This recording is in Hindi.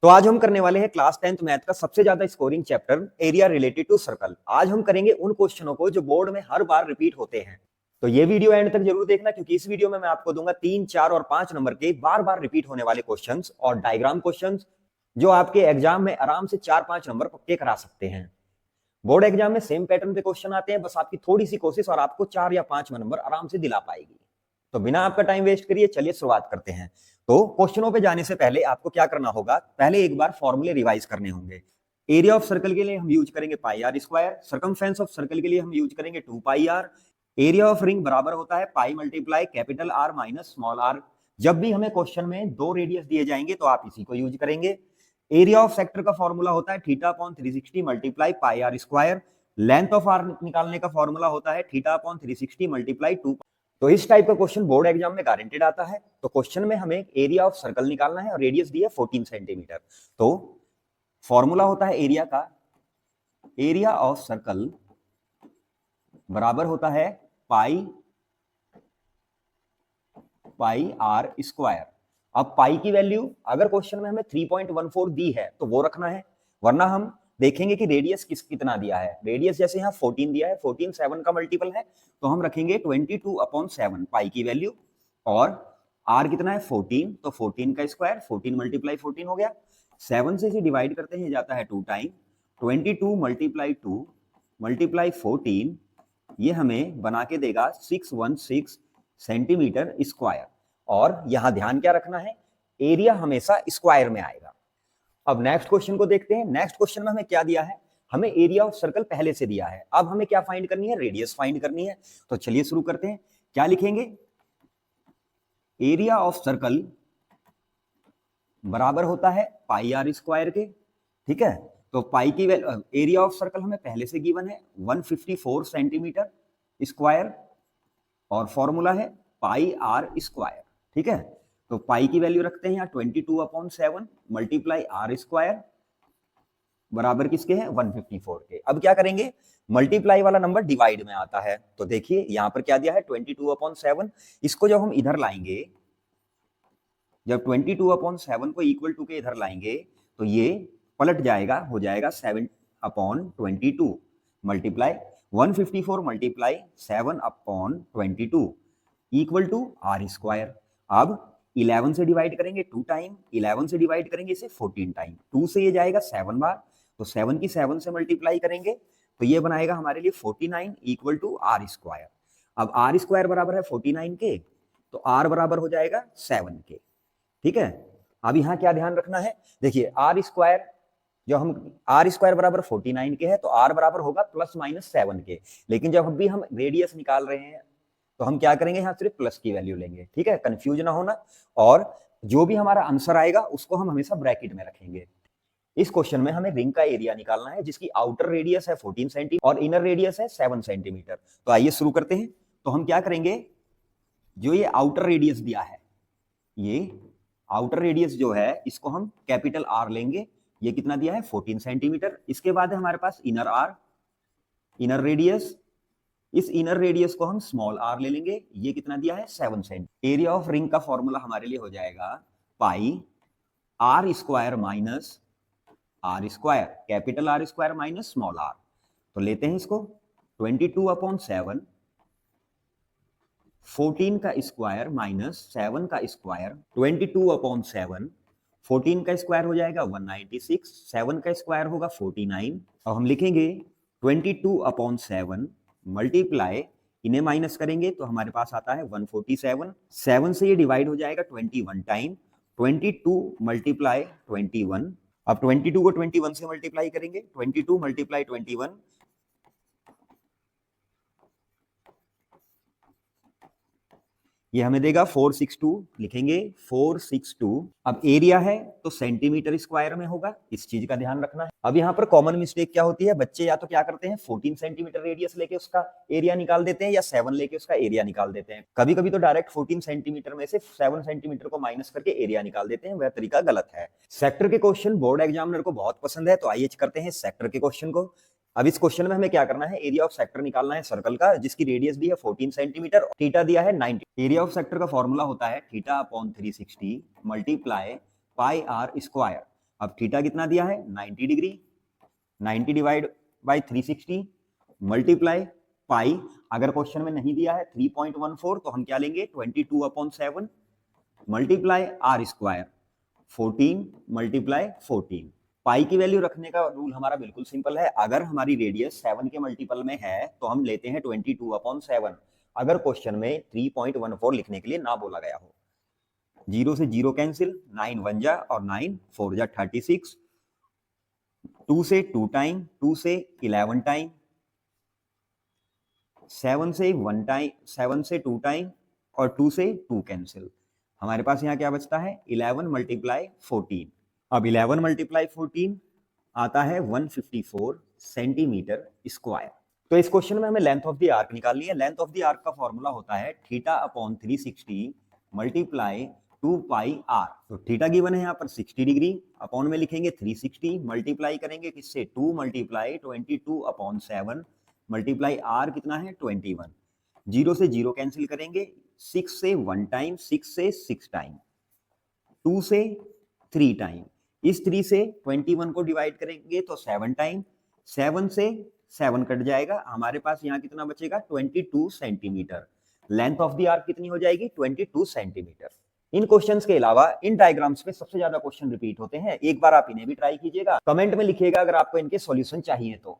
तो आज हम करने वाले हैं क्लास 10th मैथ का सबसे ज्यादा scoring chapter area related to circle. आज हम करेंगे उन क्वेश्चनों को जो बोर्ड में हर बार रिपीट होते हैं। तो ये वीडियो एंड तक जरूर देखना, क्योंकि इस वीडियो में मैं आपको दूंगा 3, 4 और 5 नंबर के बार बार रिपीट होने वाले क्वेश्चंस और डायग्राम क्वेश्चंस जो आपके एग्जाम में आराम से 4-5 नंबर पक्के करा सकते हैं। बोर्ड एग्जाम में सेम पैटर्न पे क्वेश्चन आते हैं, बस आपकी थोड़ी सी कोशिश और आपको 4 या 5 नंबर आराम से दिला पाएगी। तो बिना आपका टाइम वेस्ट करिए चलिए शुरुआत करते हैं। तो क्वेश्चनों पे जाने से पहले आपको क्या करना होगा, पहले एक बार फॉर्मूले रिवाइज करने होंगे। एरिया ऑफ सर्कल के लिए हम यूज करेंगे pi are square, circumference of circle के लिए हम यूज करेंगे 2 pi r, area of ring बराबर होता है pi multiply capital R minus small r. जब भी हमें क्वेश्चन में 2 रेडियस दिए जाएंगे तो आप इसी को यूज करेंगे। एरिया ऑफ सेक्टर का फॉर्मूला होता है theta upon 360 multiply pi are square. Length of r निकालने का फॉर्मूला होता है थीटा अपॉन 360 मल्टीप्लाई 2। तो इस टाइप का क्वेश्चन बोर्ड एग्जाम में गारंटेड आता है। तो क्वेश्चन में हमें एरिया ऑफ सर्कल निकालना है और रेडियस दी है 14 सेंटीमीटर। तो फॉर्मूला होता है एरिया का, एरिया ऑफ सर्कल बराबर होता है पाई आर स्क्वायर। अब पाई की वैल्यू अगर क्वेश्चन में हमें 3.14 दी है तो वो रखना है, वरना हम देखेंगे कि रेडियस कितना दिया है। रेडियस जैसे यहाँ 14 दिया है, 14 7 का मल्टीपल है, तो हम रखेंगे 22/7 पाई की वैल्यू। और आर कितना है 14, तो 14 का स्क्वायर 14 मल्टीप्लाई 14 हो गया। 7 से इसे डिवाइड करते हैं जाता है 2 टाइम, 22 मल्टीप्लाई 2 मल्टीप्लाई 14, ये हमें बना के देगा 616 सेंटीमीटर स्क्वायर। और यहां ध्यान क्या रखना है, एरिया हमेशा स्क्वायर में आएगा। अब नेक्स्ट क्वेश्चन को देखते हैं। नेक्स्ट क्वेश्चन में हमें क्या दिया है, हमें एरिया ऑफ सर्कल पहले से दिया है, अब हमें क्या फाइंड करनी है, रेडियस फाइंड करनी है। तो चलिए शुरू करते हैं। क्या लिखेंगे, एरिया ऑफ सर्कल बराबर होता है पाई आर स्क्वायर के। ठीक है, तो पाई की एरिया ऑफ सर्कल हमें पहले से गिवन है 154 सेंटीमीटर स्क्वायर और फॉर्मूला है पाई आर स्क्वायर। ठीक है, तो पाई की वैल्यू रखते हैं यहाँ 22/7 मल्टीप्लाई आर स्क्वायर बराबर किसके हैं 154 के। अब क्या करेंगे, मल्टीप्लाई वाला नंबर डिवाइड में आता है, तो देखिए यहां पर क्या दिया है 22/7। इसको जब हम इधर लाएंगे, जब 22/7 को इक्वल टू के इधर लाएंगे तो ये पलट जाएगा, हो जाएगा 7/22 multiply 154 multiply 7/22 equal to r square. अब 11 से डिवाइड करेंगे 2 टाइम, 11 से डिवाइड करेंगे इसे 14 टाइम, 2 से ये जाएगा 7 बार, तो 7 की 7 से मल्टीप्लाई करेंगे तो ये बनाएगा हमारे लिए 49 इक्वल टू आर स्क्वायर। अब आर स्क्वायर बराबर है 49 के, तो आर बराबर हो जाएगा 7 के। ठीक है, अब यहां क्या ध्यान रखना है, देखिए आर स्क्वायर, जो हम आर स्क्वायर बराबर 49 के है तो आर बराबर होगा ±7 के। लेकिन जब भी हम रेडियस निकाल रहे हैं तो हम क्या करेंगे, यहाँ सिर्फ प्लस की वैल्यू लेंगे। ठीक है, कंफ्यूज ना होना। और जो भी हमारा आंसर आएगा उसको हम हमेशा ब्रैकेट में रखेंगे। इस क्वेश्चन में हमें रिंग का एरिया निकालना है जिसकी आउटर रेडियस है 14 सेंटीमीटर और इनर रेडियस है 7 सेंटीमीटर। तो आइए शुरू करते हैं। तो हम क्या करेंगे, जो ये आउटर रेडियस दिया है, ये आउटर रेडियस जो है इसको हम कैपिटल आर लेंगे। ये कितना दिया है 14 सेंटीमीटर। इसके बाद है हमारे पास इनर आर, इनर रेडियस, इस इनर रेडियस को हम स्मॉल आर ले लेंगे। ये कितना दिया है 7 सेंटीमीटर। एरिया ऑफ रिंग का फॉर्मूला हमारे लिए हो जाएगा pi are square minus r square, capital R square minus small r. तो लेते हैं इसको 22/7 14 का स्क्वायर माइनस 7 का स्क्वायर, 22/7 14 का स्क्वायर हो जाएगा 196, 7 का स्क्वायर होगा 49। अब हम लिखेंगे 22/7 मल्टीप्लाई, इन्हें माइनस करेंगे तो हमारे पास आता है 147। 7 से ये डिवाइड हो जाएगा 21 टाइम, 22 मल्टीप्लाई 21। अब 22 को 21 से मल्टीप्लाई करेंगे, 22 मल्टीप्लाई 21, ये हमें देगा 462, लिखेंगे 462। अब एरिया है तो सेंटीमीटर स्क्वायर में होगा, इस चीज का ध्यान रखना है। अब यहाँ पर कॉमन मिस्टेक क्या होती है, बच्चे या तो क्या करते हैं 14 सेंटीमीटर रेडियस लेके उसका एरिया निकाल देते हैं या 7 लेके उसका एरिया निकाल देते हैं। कभी कभी तो डायरेक्ट 14 सेंटीमीटर में से 7 सेंटीमीटर को माइनस करके एरिया निकाल देते हैं, वह तरीका गलत है। सेक्टर के क्वेश्चन बोर्ड एग्जामिनर को बहुत पसंद है, तो आइए करते हैं सेक्टर के क्वेश्चन को। अब इस क्वेश्चन में हमें क्या करना है, एरिया ऑफ सेक्टर निकालना है सर्कल का जिसकी रेडियस दी है 14 सेंटीमीटर और थीटा दिया है 90। एरिया ऑफ सेक्टर का फॉर्मूला होता है theta upon 360 multiply pi are square. अब थीटा कितना दिया है 90 degree, 90 divide by 360 multiply pi, अगर क्वेश्चन में नहीं दिया है 3.14 तो हम क्या लेंगे 22/7 मल्टीप्लाई आर स्क्वायर 14 मल्टीप्लाई 14। पाई की वैल्यू रखने का रूल हमारा बिल्कुल सिंपल है, अगर हमारी रेडियस 7 के मल्टीपल में है तो हम लेते हैं 22/7, अगर क्वेश्चन में 3.14 लिखने के लिए ना बोला गया हो। 0 से 0 कैंसिल, 9 1 जा और 9 4 जा 36, 2 से 2 टाइम, 2 से 11 टाइम, 7 से 1 टाइम, 7 से 2 टाइम और 2 से 2 कैंसिल। हमारे पास यहाँ क्या बचता है 11 मल्टीप्लाई 14। अब 11 मल्टीप्लाई 14 आता है 154 सेंटीमीटर स्क्वायर। तो इस क्वेश्चन में हमें लेंथ ऑफ द आर्क निकालनी है। लेंथ ऑफ द आर्क का फॉर्मूला होता है theta upon 360 multiply 2 pi r. तो थीटा गिवन है यहाँ पर 60 डिग्री, अपॉन में लिखेंगे 360, मल्टीप्लाई करेंगे किससे 2 मल्टीप्लाई 22/7 मल्टीप्लाई आर कितना है 21। 0 से 0 कैंसिल करेंगे, 6 से 1 टाइम, 6 से 6 टाइम, 2 से 3 टाइम, इस 3 से 21 को डिवाइड करेंगे तो 7 टाइम, 7 से 7 कट जाएगा, हमारे पास यहाँ कितना बचेगा 22 centimetre. Length of the arc कितनी हो जाएगी 22 सेंटीमीटर। इन क्वेश्चंस के अलावा इन डायग्राम्स पे सबसे ज्यादा क्वेश्चन रिपीट होते हैं, एक बार आप इन्हें भी ट्राई कीजिएगा, कमेंट में लिखिएगा अगर आपको इनके सॉल्यूशन चाहिए तो।